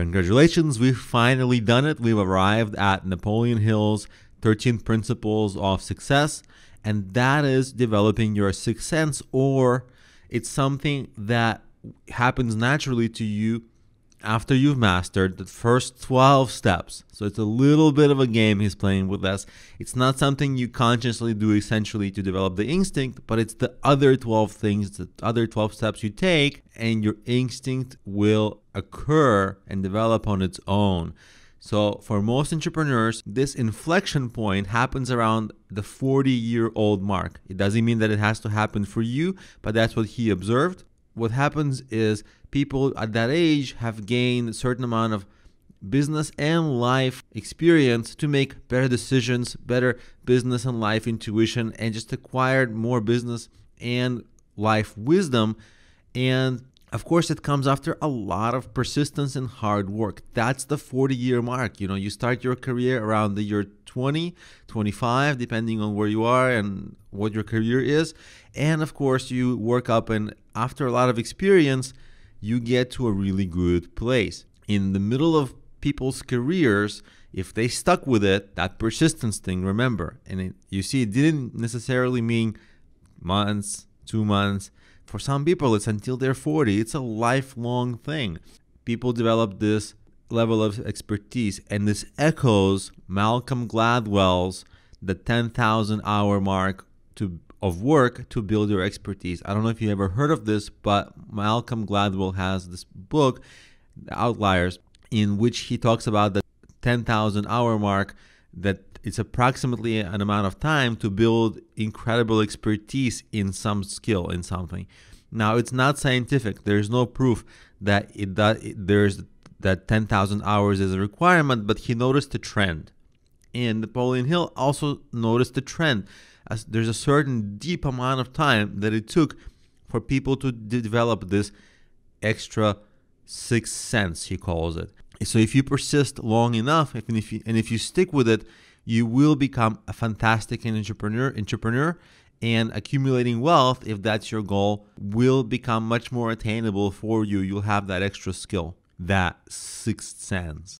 Congratulations, we've finally done it. We've arrived at Napoleon Hill's 13 Principles of Success, and that is developing your sixth sense, or it's something that happens naturally to you after you've mastered the first 12 steps. So it's a little bit of a game he's playing with us. It's not something you consciously do essentially to develop the instinct, but it's the other 12 things, the other 12 steps you take, and your instinct will occur and develop on its own. So for most entrepreneurs, this inflection point happens around the 40-year-old mark. It doesn't mean that it has to happen for you, but that's what he observed. What happens is people at that age have gained a certain amount of business and life experience to make better decisions, better business and life intuition, and just acquired more business and life wisdom. And of course, it comes after a lot of persistence and hard work. That's the 40-year mark. You start your career around the year 20, 25, depending on where you are and what your career is. And of course, you work up, and after a lot of experience, you get to a really good place. In the middle of people's careers, if they stuck with it, that persistence thing, remember, and you see, it didn't necessarily mean months, 2 months. For some people, it's until they're 40. It's a lifelong thing. People develop this level of expertise, and this echoes Malcolm Gladwell's the 10,000 hour mark of work to build your expertise. I don't know if you ever heard of this, but Malcolm Gladwell has this book, The Outliers, in which he talks about the 10,000 hour mark, that it's approximately an amount of time to build incredible expertise in some skill, in something. Now, it's not scientific. There's no proof that there's that 10,000 hours is a requirement, but he noticed a trend. And Napoleon Hill also noticed a trend. There's a certain deep amount of time that it took for people to develop this extra sixth sense, he calls it. So if you persist long enough, and if you stick with it, you will become a fantastic entrepreneur, and accumulating wealth, if that's your goal, will become much more attainable for you. You'll have that extra skill, that sixth sense.